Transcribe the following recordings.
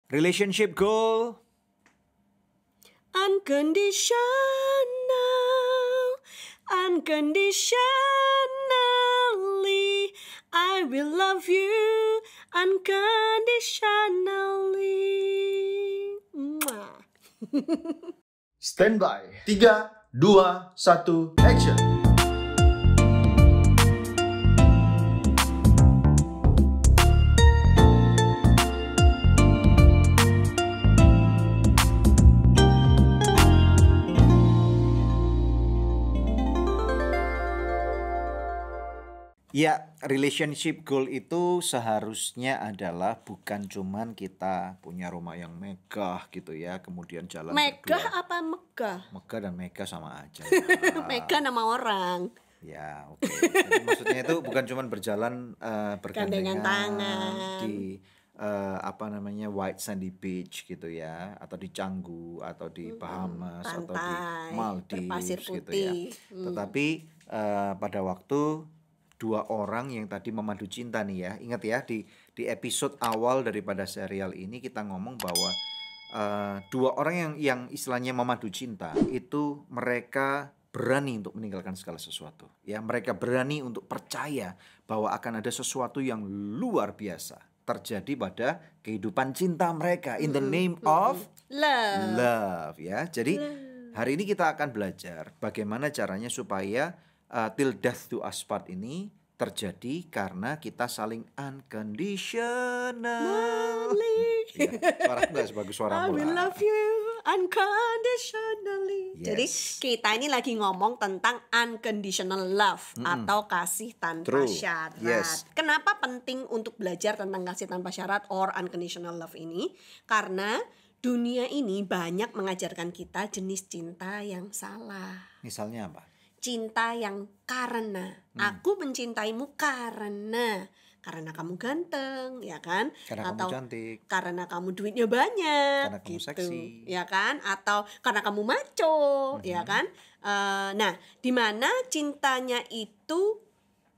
Relationship goal. Unconditionally, I will love you unconditionally. Mwah. Stand by. 3, 2, 1, action. Ya, relationship goal itu seharusnya adalah bukan cuman kita punya rumah yang megah gitu ya, kemudian jalan Megah berdua. apa megah? Megah dan mega sama aja. Megah nama orang. Ya, oke. Jadi maksudnya itu bukan cuman berjalan bergandengan tangan. di White Sandy Beach gitu ya, atau di Canggu atau di Bahamas atau di Pantai, berpasir Maldives gitu ya. putih. Tetapi pada waktu dua orang yang tadi memadu cinta nih ya, ingat ya di episode awal daripada serial ini kita ngomong bahwa dua orang yang istilahnya memadu cinta itu mereka berani untuk meninggalkan segala sesuatu ya, mereka berani untuk percaya bahwa akan ada sesuatu yang luar biasa terjadi pada kehidupan cinta mereka in the name of love ya. Jadi hari ini kita akan belajar bagaimana caranya supaya till death do us part ini terjadi karena kita saling unconditional. Ya, suaraku gak sebagus suaramu I will lah. love you unconditionally. Yes. Jadi kita ini lagi ngomong tentang unconditional love atau kasih tanpa True. syarat. Yes. Kenapa penting untuk belajar tentang kasih tanpa syarat or unconditional love ini? Karena dunia ini banyak mengajarkan kita jenis cinta yang salah. Misalnya apa? Cinta yang karena aku mencintaimu karena kamu ganteng, ya kan? Karena atau kamu cantik. karena kamu duitnya banyak, Karena kamu gitu, seksi. ya kan? Atau karena kamu maco, ya kan? Nah, di mana cintanya itu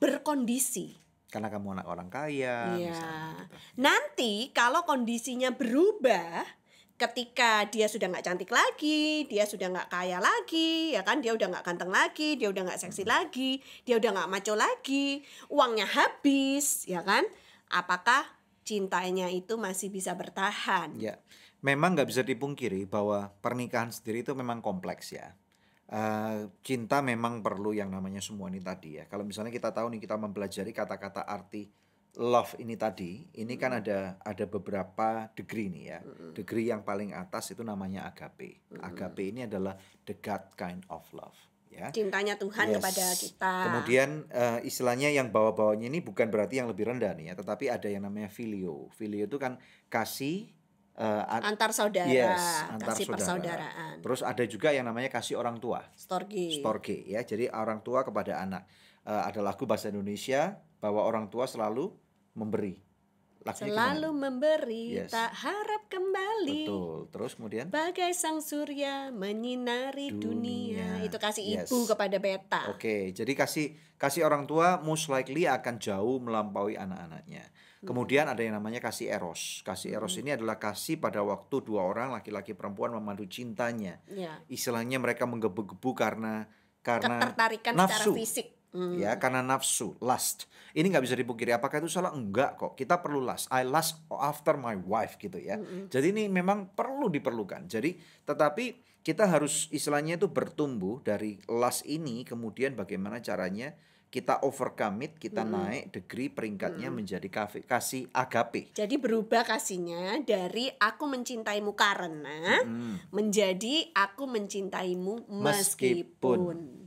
berkondisi. Karena kamu anak orang kaya. Iya. Misalnya gitu. Nanti kalau kondisinya berubah, ketika dia sudah nggak cantik lagi, dia sudah nggak kaya lagi, ya kan? Dia udah nggak ganteng lagi, dia udah nggak seksi lagi, dia udah nggak maco lagi, uangnya habis, ya kan? Apakah cintanya itu masih bisa bertahan? Ya, memang nggak bisa dipungkiri bahwa pernikahan sendiri itu memang kompleks ya. Cinta memang perlu yang namanya semua ini tadi ya. Kalau misalnya kita tahu nih, kita mempelajari kata-kata arti love ini tadi, ini kan ada beberapa degree nih ya. Degree yang paling atas itu namanya agape. Agape ini adalah the God kind of love ya. Cintanya Tuhan Yes. kepada kita. Kemudian istilahnya yang bawah-bawahnya ini bukan berarti yang lebih rendah nih ya, tetapi ada yang namanya filio. Filio itu kan kasih Antar saudara, yes, antar kasih saudara. persaudaraan. Terus ada juga yang namanya kasih orang tua. Storge. Storge ya. Jadi orang tua kepada anak. Ada lagu bahasa Indonesia bahwa orang tua selalu memberi. Lagunya Selalu gimana? memberi, Yes. tak harap kembali. Betul. Terus kemudian Bagai sang surya menyinari dunia. Itu kasih Yes. ibu kepada beta. Oke, jadi kasih orang tua most likely akan jauh melampaui anak-anaknya. Kemudian ada yang namanya kasih eros. Kasih eros ini adalah kasih pada waktu dua orang laki-laki perempuan memadu cintanya. Ya. Istilahnya mereka menggebu-gebu karena Ketertarikan nafsu. secara fisik. Ya, karena nafsu, lust. Ini nggak bisa dipungkiri. Apakah itu salah? Enggak kok. Kita perlu lust. I lust after my wife gitu ya. Jadi ini memang perlu diperlukan. Jadi tetapi kita harus istilahnya itu bertumbuh dari lust ini. Kemudian bagaimana caranya kita overcome it, kita naik degree peringkatnya menjadi kasih agape. Jadi berubah kasihnya dari aku mencintaimu karena menjadi aku mencintaimu meskipun.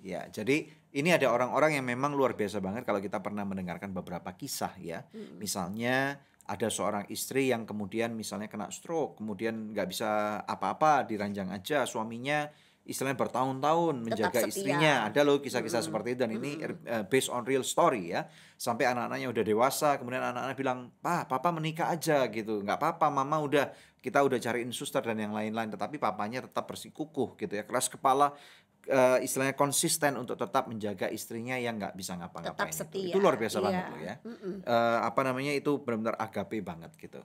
Ya, jadi ini ada orang-orang yang memang luar biasa banget kalau kita pernah mendengarkan beberapa kisah ya. Misalnya ada seorang istri yang kemudian misalnya kena stroke, kemudian nggak bisa apa-apa, diranjang aja, suaminya istilahnya bertahun-tahun menjaga setia. istrinya. Ada loh kisah-kisah seperti itu, dan ini based on real story ya. Sampai anak-anaknya udah dewasa, kemudian anak-anak bilang, papa menikah aja gitu. Nggak apa-apa, mama kita udah cariin suster dan yang lain-lain. Tetapi papanya tetap bersikukuh gitu ya, keras kepala, istilahnya konsisten untuk tetap menjaga istrinya yang nggak bisa ngapa-ngapain. Tetap setia. Itu luar biasa Iya. banget loh ya. Itu benar-benar agape banget gitu.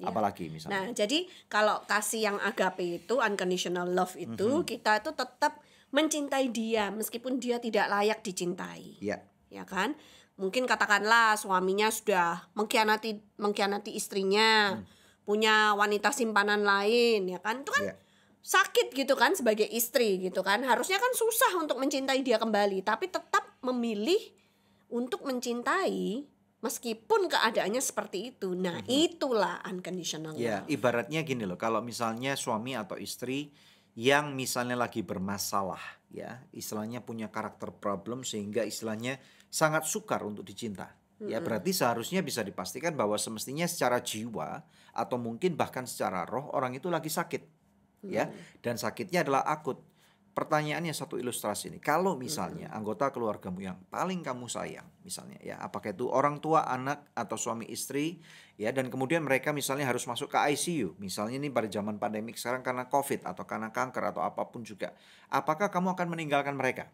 Ya. Apalagi misalnya. Nah, jadi kalau kasih yang agape itu, unconditional love itu, kita itu tetap mencintai dia meskipun dia tidak layak dicintai. Ya. Ya kan? Mungkin katakanlah suaminya sudah mengkhianati istrinya, punya wanita simpanan lain, ya kan? Itu kan Ya. sakit gitu kan sebagai istri gitu kan. Harusnya kan susah untuk mencintai dia kembali, tapi tetap memilih untuk mencintai meskipun keadaannya seperti itu. Nah, itulah unconditional Ya, love. ibaratnya gini loh, kalau misalnya suami atau istri yang misalnya lagi bermasalah, ya, istilahnya punya karakter problem sehingga istilahnya sangat sukar untuk dicinta. Ya, berarti seharusnya bisa dipastikan bahwa semestinya secara jiwa atau mungkin bahkan secara roh orang itu lagi sakit. Ya, dan sakitnya adalah akut. Pertanyaannya satu ilustrasi ini, kalau misalnya anggota keluargamu yang paling kamu sayang, misalnya ya, apakah itu orang tua, anak, atau suami istri, ya, dan kemudian mereka misalnya harus masuk ke ICU, misalnya ini pada zaman pandemik sekarang karena COVID atau karena kanker atau apapun juga, apakah kamu akan meninggalkan mereka?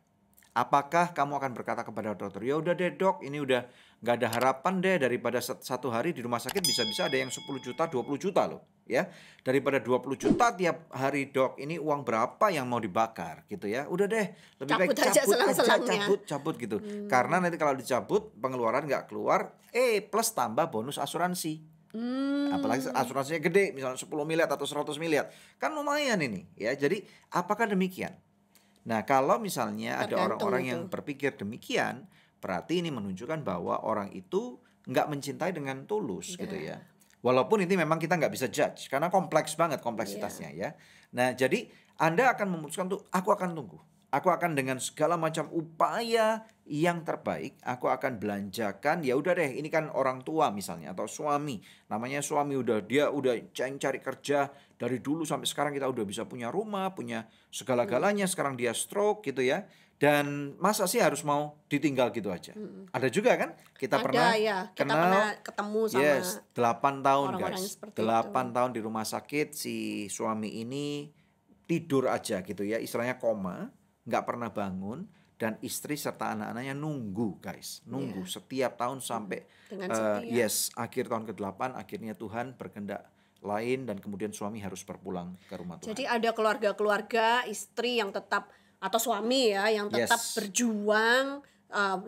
Apakah kamu akan berkata kepada dokter, ya udah deh dok, ini udah nggak ada harapan deh, daripada satu hari di rumah sakit bisa-bisa ada yang 10 juta, 20 juta loh, ya. Daripada 20 juta tiap hari dok, ini uang berapa yang mau dibakar gitu ya. Udah deh, lebih baik Cabut aja selang-selangnya. cabut gitu. Karena nanti kalau dicabut, pengeluaran nggak keluar, plus tambah bonus asuransi. Apalagi asuransinya gede, misalnya 10 miliar atau 100 miliar. Kan lumayan ini, ya. Jadi apakah demikian? Nah, kalau misalnya ada Tergantung orang-orang itu. yang berpikir demikian, berarti ini menunjukkan bahwa orang itu nggak mencintai dengan tulus gitu ya. Walaupun ini memang kita nggak bisa judge, karena kompleks banget kompleksitasnya ya. Nah, jadi Anda akan memutuskan tuh, aku akan tunggu. Aku akan dengan segala macam upaya yang terbaik, aku akan belanjakan, ya udah deh, ini kan orang tua misalnya atau suami. Namanya suami dia udah cari kerja dari dulu sampai sekarang, kita udah bisa punya rumah, punya segala-galanya, sekarang dia stroke gitu ya. Dan masa sih harus mau ditinggal gitu aja? Ada juga kan? Kita pernah ya, kita kenal, pernah ketemu sama 8 tahun orang-orang guys. seperti 8 tahun di rumah sakit, si suami ini tidur aja gitu ya, istilahnya koma, nggak pernah bangun, dan istri serta anak-anaknya nunggu guys, nunggu setiap tahun sampai dengan setia. akhir tahun ke-8 akhirnya Tuhan berkehendak lain dan kemudian suami harus berpulang ke rumah Tuhan. Jadi ada keluarga-keluarga istri yang tetap, atau suami ya, yang tetap berjuang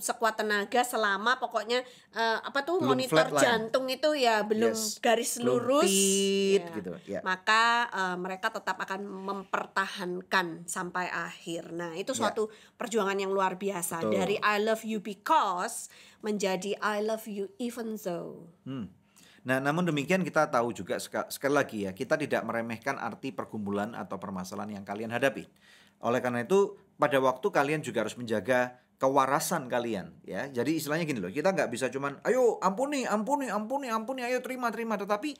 sekuat tenaga selama pokoknya Belum monitor flatline. jantung itu ya belum garis Belum lurus tit ya. gitu ya. Maka mereka tetap akan mempertahankan sampai akhir. Nah, itu suatu perjuangan yang luar biasa. Betul. Dari I love you because menjadi I love you even though. Nah, namun demikian kita tahu juga sekali lagi ya, kita tidak meremehkan arti pergumulan atau permasalahan yang kalian hadapi. Oleh karena itu, pada waktu kalian juga harus menjaga kewarasan kalian ya. Jadi istilahnya gini loh, kita nggak bisa cuman ayo ampuni, ayo terima. Tetapi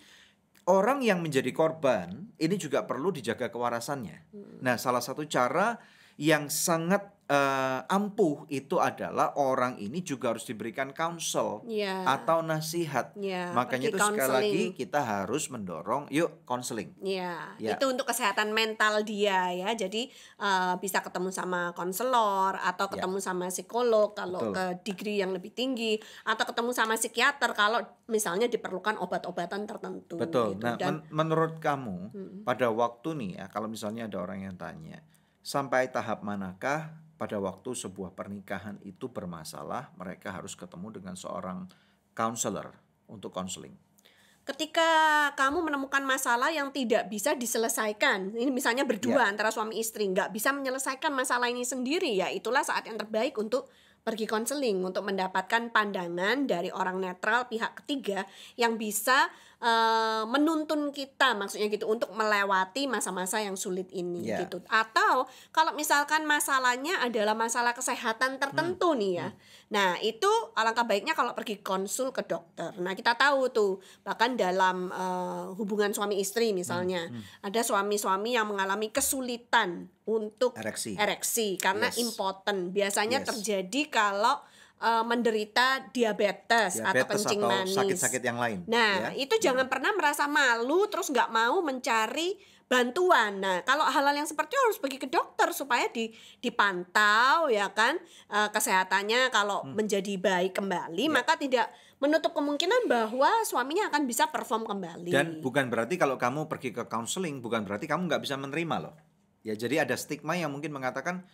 orang yang menjadi korban ini juga perlu dijaga kewarasannya. Nah, salah satu cara yang sangat ampuh itu adalah orang ini juga harus diberikan counsel Ya. atau nasihat. Ya, Makanya pergi itu sekali lagi counseling. kita harus mendorong yuk counseling. Ya, Ya. itu untuk kesehatan mental dia ya. Jadi bisa ketemu sama konselor atau ketemu sama psikolog kalau Betul. ke degree yang lebih tinggi, atau ketemu sama psikiater kalau misalnya diperlukan obat-obatan tertentu. Betul. Gitu. Nah, Dan menurut kamu pada waktu nih ya, kalau misalnya ada orang yang tanya, sampai tahap manakah pada waktu sebuah pernikahan itu bermasalah, mereka harus ketemu dengan seorang counselor untuk counseling? ketika kamu menemukan masalah yang tidak bisa diselesaikan, ini misalnya berdua antara suami istri nggak bisa menyelesaikan masalah ini sendiri, ya itulah saat yang terbaik untuk pergi konseling, untuk mendapatkan pandangan dari orang netral, pihak ketiga yang bisa menuntun kita, maksudnya gitu, untuk melewati masa-masa yang sulit ini gitu. Atau kalau misalkan masalahnya adalah masalah kesehatan tertentu nih ya, nah itu alangkah baiknya kalau pergi konsul ke dokter. Nah, kita tahu tuh bahkan dalam hubungan suami istri misalnya, ada suami-suami yang mengalami kesulitan untuk ereksi karena impoten. Biasanya terjadi kalau menderita diabetes atau kencing atau manis, sakit-sakit yang lain. Nah, itu jangan pernah merasa malu terus nggak mau mencari bantuan. Nah, kalau hal-hal yang seperti itu harus pergi ke dokter supaya dipantau ya kan, kesehatannya kalau menjadi baik kembali, maka tidak menutup kemungkinan bahwa suaminya akan bisa perform kembali. Dan bukan berarti kalau kamu pergi ke counseling, bukan berarti kamu nggak bisa menerima loh. Ya, jadi ada stigma yang mungkin mengatakan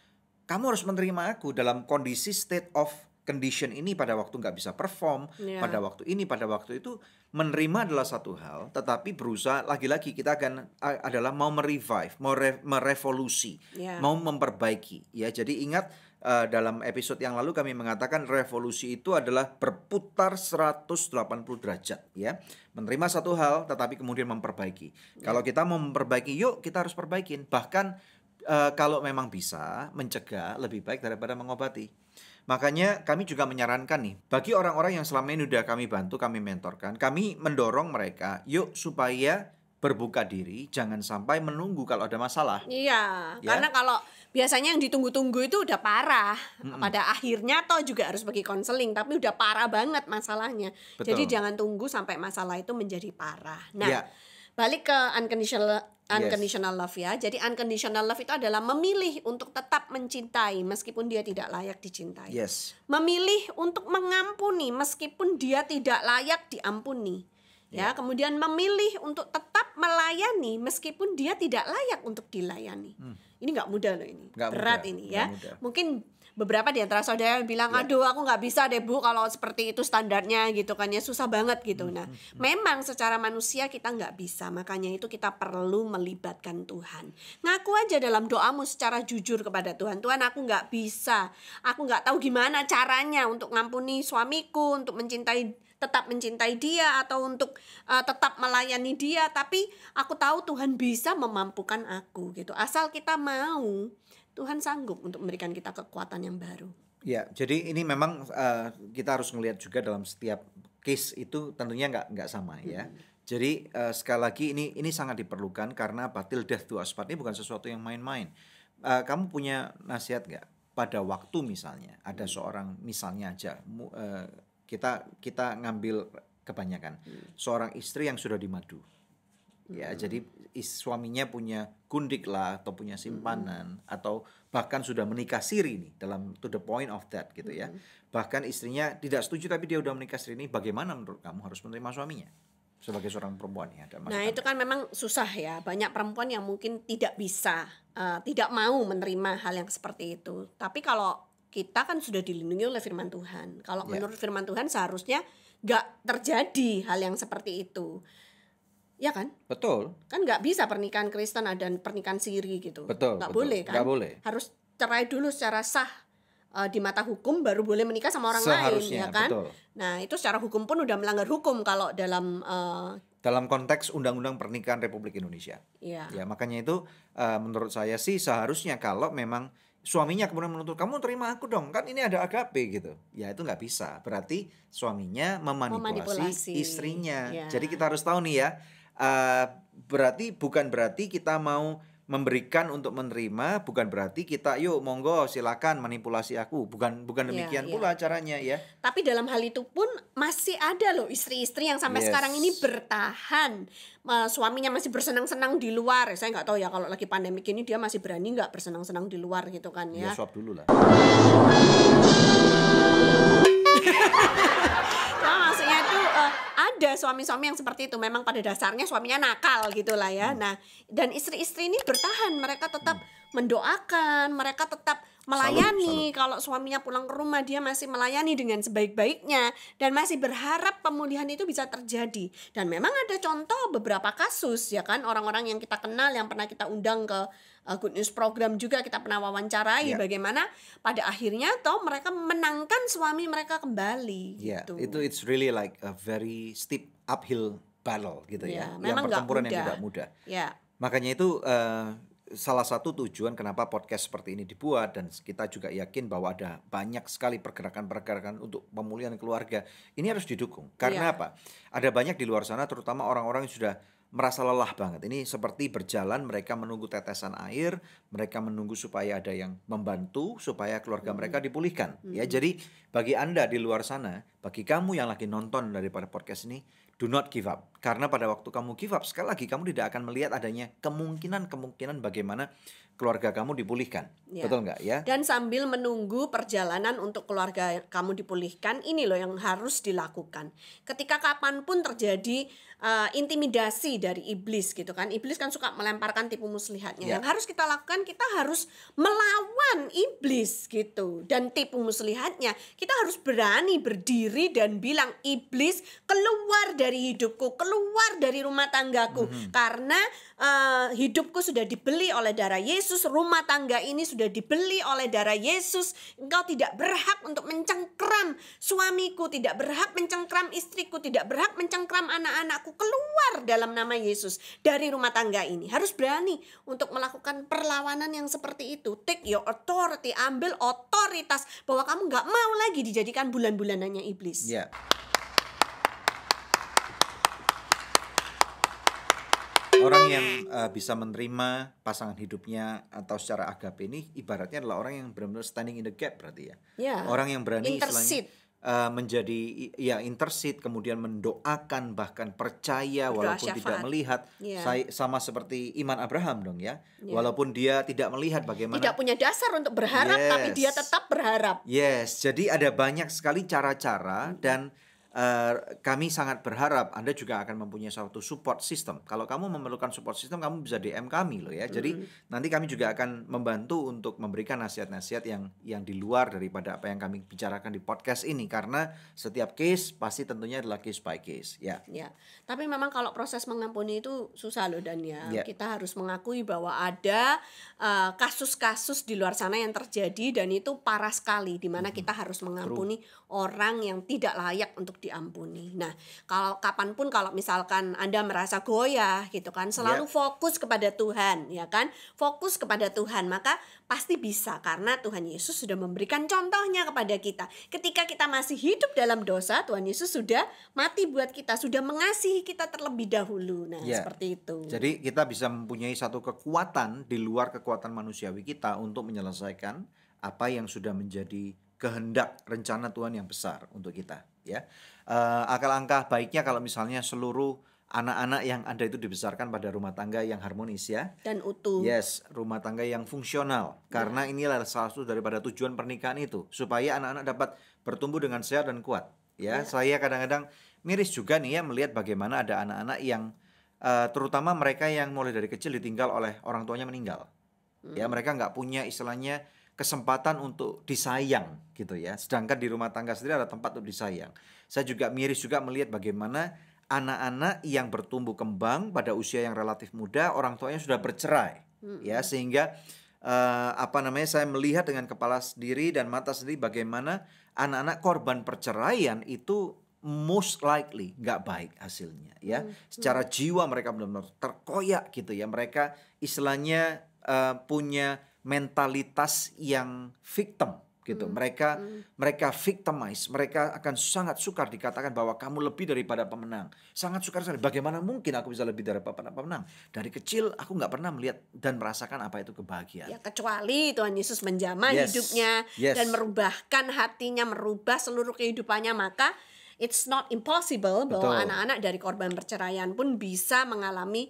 kamu harus menerima aku dalam kondisi state of condition ini pada waktu nggak bisa perform, Ya. pada waktu ini, pada waktu itu. Menerima adalah satu hal, tetapi berusaha lagi-lagi kita akan adalah mau merevive, mau merevolusi, Ya. mau memperbaiki. Ya, jadi ingat dalam episode yang lalu kami mengatakan revolusi itu adalah berputar 180 derajat, ya. Menerima satu hal tetapi kemudian memperbaiki. Kalau kita mau memperbaiki, yuk kita harus perbaikin. Bahkan kalau memang bisa mencegah lebih baik daripada mengobati. Makanya kami juga menyarankan nih, bagi orang-orang yang selama ini udah kami bantu, kami mentorkan, kami mendorong mereka, yuk supaya berbuka diri, jangan sampai menunggu kalau ada masalah. Iya, Ya. karena kalau biasanya yang ditunggu-tunggu itu udah parah. Pada akhirnya toh juga harus pergi konseling, tapi udah parah banget masalahnya. Betul. Jadi jangan tunggu sampai masalah itu menjadi parah. Nah, Ya. balik ke unconditional love ya. Jadi unconditional love itu adalah memilih untuk tetap mencintai meskipun dia tidak layak dicintai. Yes. Memilih untuk mengampuni meskipun dia tidak layak diampuni. Ya, kemudian memilih untuk tetap melayani meskipun dia tidak layak untuk dilayani. Ini nggak mudah loh ini, Nggak berat mudah, ini nggak ya. mudah. Mungkin beberapa di antara saudara yang bilang, Ya. aduh aku nggak bisa deh Bu kalau seperti itu standarnya gitu kan ya, susah banget gitu. Nah, memang secara manusia kita nggak bisa, makanya itu kita perlu melibatkan Tuhan. Ngaku aja dalam doamu secara jujur kepada Tuhan, Tuhan aku nggak bisa, aku nggak tahu gimana caranya untuk ngampuni suamiku, untuk tetap mencintai dia atau untuk tetap melayani dia, tapi aku tahu Tuhan bisa memampukan aku gitu. Asal kita mau, Tuhan sanggup untuk memberikan kita kekuatan yang baru. Ya, jadi ini memang kita harus melihat juga dalam setiap case itu tentunya nggak sama ya. Jadi sekali lagi ini sangat diperlukan karena till death do us part ini bukan sesuatu yang main-main. Kamu punya nasihat nggak pada waktu misalnya ada seorang misalnya aja kita ngambil kebanyakan seorang istri yang sudah dimadu. Ya, jadi suaminya punya gundik lah atau punya simpanan atau bahkan sudah menikah siri nih dalam to the point of that gitu ya. Bahkan istrinya tidak setuju tapi dia udah menikah siri ini, bagaimana menurut kamu harus menerima suaminya sebagai seorang perempuan ya? Nah, itu kan memang susah ya. Banyak perempuan yang mungkin tidak bisa, tidak mau menerima hal yang seperti itu. Tapi kalau kita kan sudah dilindungi oleh firman Tuhan. Kalau menurut firman Tuhan seharusnya nggak terjadi hal yang seperti itu. Ya kan? Betul. Kan nggak bisa pernikahan Kristen dan pernikahan siri gitu. Betul, Nggak betul. boleh kan? Nggak boleh. Harus cerai dulu secara sah di mata hukum baru boleh menikah sama orang lain, Seharusnya, ya kan? betul. Nah, itu secara hukum pun udah melanggar hukum kalau dalam Dalam konteks Undang-Undang Pernikahan Republik Indonesia. ya. Ya, makanya itu menurut saya sih seharusnya kalau memang suaminya kemudian menuntut kamu terima aku dong, kan ini ada agape gitu. Ya itu nggak bisa. Berarti suaminya memanipulasi istrinya. Ya. Jadi kita harus tahu nih ya. Berarti bukan berarti kita mau memberikan untuk menerima, bukan berarti kita yuk monggo silakan manipulasi aku. Bukan demikian Ya. pula caranya ya. Tapi dalam hal itu pun masih ada loh istri-istri yang sampai Yes. sekarang ini bertahan. Suaminya masih bersenang-senang di luar. Saya nggak tahu ya kalau lagi pandemik ini dia masih berani nggak bersenang-senang di luar gitu kan Ya ya. swab dulu lah. Nah, maksudnya itu ada suami-suami yang seperti itu. Memang pada dasarnya suaminya nakal gitulah ya. Nah, dan istri-istri ini bertahan. Mereka tetap mendoakan, mereka tetap melayani. Kalau suaminya pulang ke rumah dia masih melayani dengan sebaik-baiknya dan masih berharap pemulihan itu bisa terjadi. Dan memang ada contoh beberapa kasus ya kan, orang-orang yang kita kenal yang pernah kita undang ke Good News program juga, kita pernah wawancarai Ya. bagaimana pada akhirnya toh mereka menangkan suami mereka kembali Ya, gitu. it's really like a very steep uphill battle gitu ya. Ya, Yang memang nggak pertempuran yang mudah. tidak mudah. Ya. Makanya itu salah satu tujuan kenapa podcast seperti ini dibuat, dan kita juga yakin bahwa ada banyak sekali pergerakan-pergerakan untuk pemulihan keluarga. Ini harus didukung. Karena Iya. apa? Ada banyak di luar sana terutama orang-orang yang sudah merasa lelah banget. Ini seperti berjalan, mereka menunggu tetesan air, mereka menunggu supaya ada yang membantu supaya keluarga mereka dipulihkan. Ya, jadi bagi Anda di luar sana, bagi kamu yang lagi nonton daripada podcast ini, do not give up. Karena pada waktu kamu give up, sekali lagi kamu tidak akan melihat adanya kemungkinan bagaimana keluarga kamu dipulihkan. Ya. Betul nggak ya? Dan sambil menunggu perjalanan untuk keluarga kamu dipulihkan, ini loh yang harus dilakukan. Ketika kapanpun terjadi intimidasi dari iblis gitu kan. Iblis kan suka melemparkan tipu muslihatnya. Ya. Yang harus kita lakukan, kita harus melawan iblis gitu. Dan tipu muslihatnya, kita harus berani berdiri dan bilang, iblis keluar dari hidupku, keluar dari rumah tanggaku. Karena hidupku sudah dibeli oleh darah Yesus, rumah tangga ini sudah dibeli oleh darah Yesus. Engkau tidak berhak untuk mencengkram suamiku, tidak berhak mencengkram istriku, tidak berhak mencengkram anak-anakku. Keluar dalam nama Yesus dari rumah tangga ini. Harus berani untuk melakukan perlawanan yang seperti itu. Take your authority, ambil otoritas bahwa kamu gak mau lagi dijadikan bulan-bulanannya iblis. Ya. Orang yang bisa menerima pasangan hidupnya atau secara agape ini ibaratnya adalah orang yang benar-benar standing in the gap berarti ya. Ya. Orang yang berani Intercede. menjadi ya intercede, kemudian mendoakan, bahkan percaya Berdoa walaupun syafaat. tidak melihat. Ya. Sama seperti iman Abraham dong ya. Ya. Walaupun dia tidak melihat bagaimana. Tidak punya dasar untuk berharap, tapi dia Yes. tetap berharap. Yes, jadi ada banyak sekali cara-cara dan kami sangat berharap Anda juga akan mempunyai suatu support system. Kalau kamu memerlukan support system, kamu bisa DM kami loh ya. Jadi nanti kami juga akan membantu untuk memberikan nasihat-nasihat yang di luar daripada apa yang kami bicarakan di podcast ini. Karena setiap case pasti tentunya adalah case by case ya. Ya, tapi memang kalau proses mengampuni itu susah loh Dan ya. Ya. Kita harus mengakui bahwa ada kasus-kasus di luar sana yang terjadi dan itu parah sekali, di mana kita harus mengampuni orang yang tidak layak untuk diampuni. Nah, kapanpun kalau misalkan Anda merasa goyah gitu kan, selalu fokus kepada Tuhan, ya kan? Fokus kepada Tuhan, maka pasti bisa karena Tuhan Yesus sudah memberikan contohnya kepada kita. Ketika kita masih hidup dalam dosa, Tuhan Yesus sudah mati buat kita, sudah mengasihi kita terlebih dahulu. Nah, Ya. seperti itu. Jadi kita bisa mempunyai satu kekuatan di luar kekuatan manusiawi kita untuk menyelesaikan apa yang sudah menjadi kehendak rencana Tuhan yang besar untuk kita ya. Alangkah baiknya kalau misalnya seluruh anak-anak yang Anda itu dibesarkan pada rumah tangga yang harmonis ya. Dan utuh. Yes, rumah tangga yang fungsional. Karena inilah salah satu daripada tujuan pernikahan itu, supaya anak-anak dapat bertumbuh dengan sehat dan kuat. Ya, saya kadang-kadang miris juga nih ya melihat bagaimana ada anak-anak yang terutama mereka yang mulai dari kecil ditinggal oleh orang tuanya meninggal. Ya, mereka nggak punya istilahnya kesempatan untuk disayang gitu ya. Sedangkan di rumah tangga sendiri ada tempat untuk disayang. Saya juga miris juga melihat bagaimana anak-anak yang bertumbuh kembang pada usia yang relatif muda, orang tuanya sudah bercerai. Ya, sehingga saya melihat dengan kepala sendiri dan mata sendiri bagaimana anak-anak korban perceraian itu most likely nggak baik hasilnya ya. Secara jiwa mereka benar-benar terkoyak gitu ya. Mereka istilahnya punya mentalitas yang victim gitu. Mereka victimize, mereka akan sangat sukar dikatakan bahwa kamu lebih daripada pemenang. Sangat sukar sekali. Bagaimana mungkin aku bisa lebih daripada pemenang? Dari kecil aku nggak pernah melihat dan merasakan apa itu kebahagiaan. Ya, kecuali Tuhan Yesus menjamah hidupnya dan merubahkan hatinya, merubah seluruh kehidupannya, maka it's not impossible bahwa anak-anak dari korban perceraian pun bisa mengalami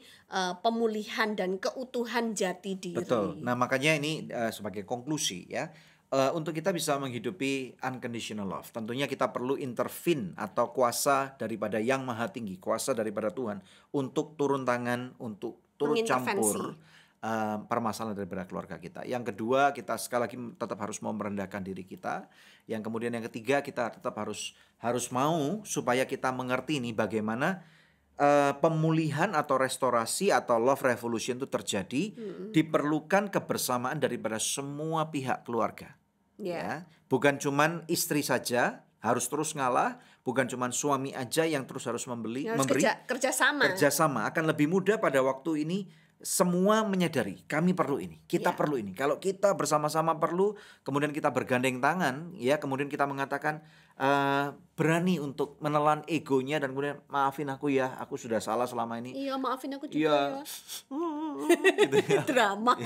pemulihan dan keutuhan jati diri. Betul. Nah, makanya ini sebagai konklusi ya. Untuk kita bisa menghidupi unconditional love, tentunya kita perlu intervene atau kuasa daripada Yang Maha Tinggi, kuasa daripada Tuhan untuk turun tangan, untuk turut campur permasalahan daripada keluarga kita. Yang kedua, kita sekali lagi tetap harus mau merendahkan diri kita. Yang kemudian yang ketiga, kita tetap harus mau supaya kita mengerti nih bagaimana pemulihan atau restorasi atau love revolution itu terjadi. Diperlukan kebersamaan daripada semua pihak keluarga. Ya, bukan cuman istri saja harus terus ngalah, bukan cuman suami aja yang terus harus memberi. Kerjasama akan lebih mudah pada waktu ini. Semua menyadari kami perlu ini, kita perlu ini. Kalau kita bersama-sama perlu, kemudian kita bergandeng tangan, ya, kemudian kita mengatakan berani untuk menelan egonya dan kemudian maafin aku ya, aku sudah salah selama ini. Iya, maafin aku juga ya. Gitu ya. Drama.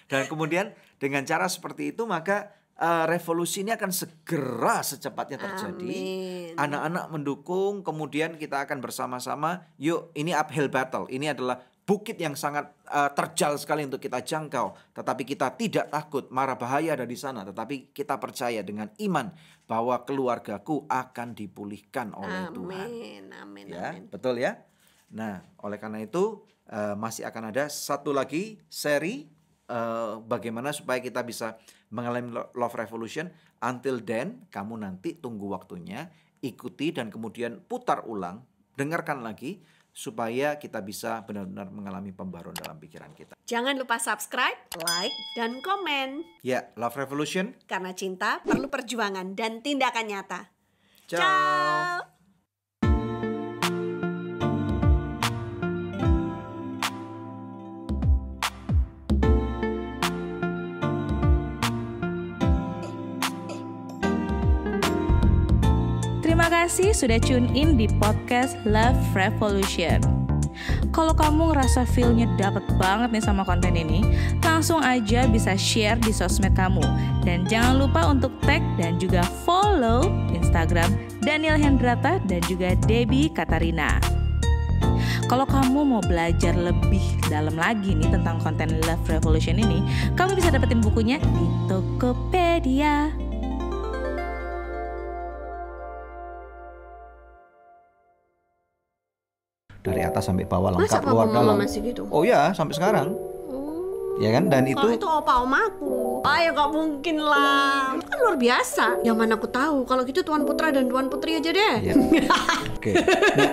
Dan kemudian dengan cara seperti itu maka revolusi ini akan segera secepatnya terjadi. Amin. Anak-anak mendukung, kemudian kita akan bersama-sama, yuk ini uphill battle. Ini adalah bukit yang sangat terjal sekali untuk kita jangkau. Tetapi kita tidak takut, mara bahaya ada di sana. Tetapi kita percaya dengan iman bahwa keluargaku akan dipulihkan oleh Tuhan. Amin. Ya, Amin. betul ya. Nah, oleh karena itu masih akan ada satu lagi seri bagaimana supaya kita bisa mengalami love revolution. Until then, kamu nanti tunggu waktunya, ikuti dan kemudian putar ulang, dengarkan lagi supaya kita bisa benar-benar mengalami pembaruan dalam pikiran kita. Jangan lupa subscribe, like, dan komen. Ya, love revolution. Karena cinta perlu perjuangan dan tindakan nyata. Ciao. Ciao. Terima kasih sudah tune in di podcast Love Revolution. Kalau kamu ngerasa feel-nya dapet banget nih sama konten ini, langsung aja bisa share di sosmed kamu. Dan jangan lupa untuk tag dan juga follow Instagram Daniel Hendrata dan juga Debbie Katarina. Kalau kamu mau belajar lebih dalam lagi nih tentang konten Love Revolution ini, kamu bisa dapetin bukunya di Tokopedia. Dari atas sampai bawah lengkap, Masa luar papa dalam. mama masih gitu? Oh ya, sampai sekarang. Ya kan? Dan Kalau itu itu opa omaku. Ya gak mungkin lah. Itu kan luar biasa. Yang mana aku tahu. Kalau gitu Tuan Putra dan Tuan Putri aja deh. ya. Oke. Nah,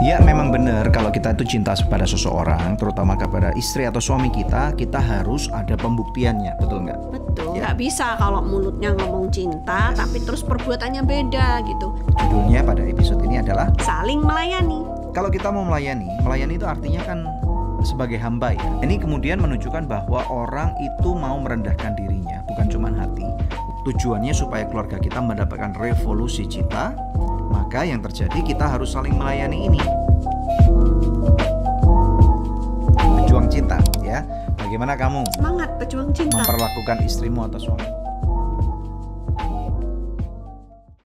ya memang benar kalau kita itu cinta kepada seseorang, terutama kepada istri atau suami kita harus ada pembuktiannya, betul nggak? Betul. Ya. Gak bisa kalau mulutnya ngomong cinta, tapi terus perbuatannya beda gitu. Judulnya pada episode ini adalah Saling melayani. kalau kita mau melayani itu artinya kan sebagai hamba ya. Ini kemudian menunjukkan bahwa orang itu mau merendahkan dirinya, bukan cuma hati. Tujuannya supaya keluarga kita mendapatkan revolusi cinta. Maka yang terjadi kita harus saling melayani ini. Pejuang cinta ya. Bagaimana kamu Semangat pejuang cinta. memperlakukan istrimu atau suami?